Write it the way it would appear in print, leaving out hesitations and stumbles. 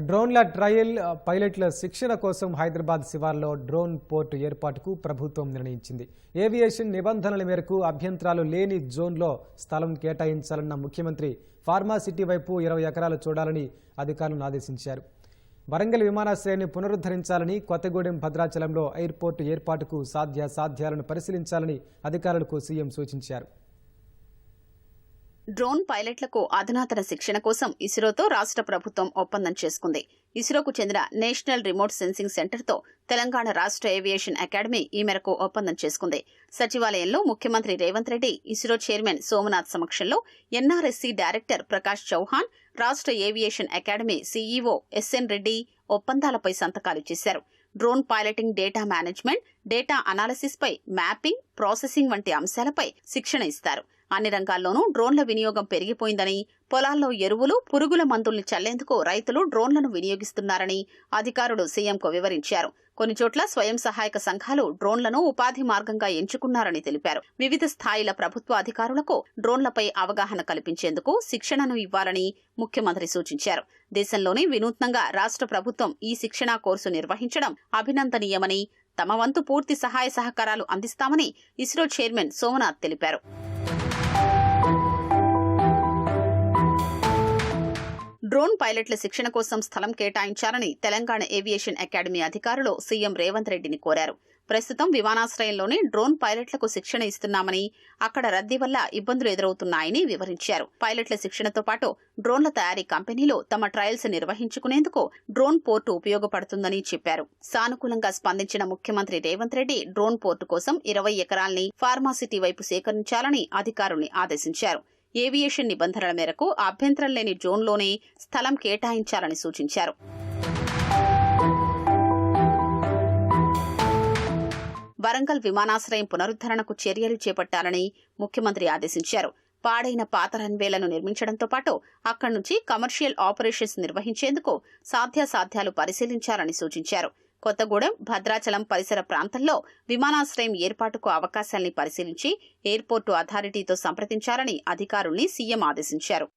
డ్రోన్ల ట్రయల్ పైలట్ల శిక్షణ కోసం హైదరాబాద్ శివార్లో డ్రోన్ పోర్టు ఏర్పాటుకు ప్రభుత్వం నిర్ణయించింది. ఏవియేషన్ నిబంధనల మేరకు అభ్యంతరాలు లేని జోన్లో స్థలం కేటాయించాలన్న ముఖ్యమంత్రి ఫార్మాసిటీ వైపు 20 ఎకరాలు చూడాలని అధికారులను ఆదేశించారు. వరంగల్ విమానాశ్రయాన్ని పునరుద్ధరించాలని, కొత్తగూడెం భద్రాచలంలో ఎయిర్పోర్టు ఏర్పాటుకు సాధ్యాలను పరిశీలించాలని అధికారులకు సీఎం సూచించారు. డ్రోన్ పైలట్లకు అధునాతన శిక్షణ కోసం ఇస్రోతో రాష్ట్ర ప్రభుత్వం ఒప్పందం చేసుకుంది. ఇస్రోకు చెందిన నేషనల్ రిమోట్ సెన్సింగ్ సెంటర్తో తెలంగాణ రాష్ట్ర ఏవియేషన్ అకాడమీ ఈ మేరకు ఒప్పందం చేసుకుంది. సచివాలయంలో ముఖ్యమంత్రి రేవంత్ రెడ్డి, ఇస్రో చైర్మన్ సోమనాథ్ సమక్షంలో ఎన్ఆర్ఎస్సీ డైరెక్టర్ ప్రకాష్ చౌహాన్, రాష్ట్ర aviation academy CEO SN Reddy ఒప్పందాలపై సంతకాలు చేశారు. Drone piloting, data management, data analysis పై మ్యాపింగ్, ప్రాసెసింగ్ వంటి అంశాలపై శిక్షణ ఇస్తారు. అన్ని రంగాల్లోనూ డ్రోన్ల వినియోగం పెరిగిపోయిందని, పొలాల్లో ఎరువులు, పురుగుల మందుల్ని చల్లేందుకు రైతులు డ్రోన్లను వినియోగిస్తున్నారని అధికారులు సీఎంకు వివరించారు. కొన్ని చోట్ల స్వయం సహాయక సంఘాలు డ్రోన్లను ఉపాధి మార్గంగా ఎంచుకున్నారని తెలిపారు. వివిధ స్థాయిల ప్రభుత్వ అధికారులకు డ్రోన్లపై అవగాహన కల్పించేందుకు శిక్షణను ఇవ్వాలని ముఖ్యమంత్రి సూచించారు. దేశంలోనే వినూత్నంగా రాష్ట్ర ప్రభుత్వం ఈ శిక్షణా కోర్సు నిర్వహించడం అభినందనీయమని, తమ వంతు పూర్తి సహాయ సహకారాలు అందిస్తామని ఇస్రో చైర్మన్ సోమనాథ్ తెలిపారు. డ్రోన్ పైలట్ల శిక్షణ కోసం స్థలం కేటాయించాలని తెలంగాణ ఏవియేషన్ అకాడమీ అధికారులు సీఎం రేవంత్ రెడ్డిని కోరారు. ప్రస్తుతం విమానాశ్రయంలోనే డ్రోన్ పైలట్లకు శిక్షణ ఇస్తున్నామని, అక్కడ రద్దీ వల్ల ఇబ్బందులు ఎదురవుతున్నాయని వివరించారు. పైలట్ల శిక్షణతో పాటు డ్రోన్ల తయారీ కంపెనీలు తమ ట్రయల్స్ నిర్వహించుకునేందుకు డ్రోన్ పోర్టు ఉపయోగపడుతుందని చెప్పారు. సానుకూలంగా స్పందించిన ముఖ్యమంత్రి రేవంత్ రెడ్డి డ్రోన్ పోర్టు కోసం 20 ఎకరాల్ని ఫార్మాసిటీ వైపు సేకరించాలని అధికారుల్ని ఆదేశించారు. ఏవియేషన్ నిబంధనల మేరకు అభ్యంతరం లేని జోన్లోనే స్థలం కేటాయించాలని సూచించారు. వరంగల్ విమానాశ్రయం పునరుద్ధరణకు చర్యలు చేపట్టాలని ముఖ్యమంత్రి ఆదేశించారు. పాడైన పాత రన్వేలను నిర్మించడంతో పాటు అక్కడి నుంచి కమర్షియల్ ఆపరేషన్స్ నిర్వహించేందుకు సాధ్యాలు పరిశీలించాలని సూచించారు. కొత్తగూడెం, భద్రాచలం పరిసర ప్రాంతంలో విమానాశ్రయం ఏర్పాటుకు అవకాశాల్ని పరిశీలించి ఎయిర్పోర్టు అథారిటీతో సంప్రదించాలని అధికారుల్ని సీఎం ఆదేశించారు.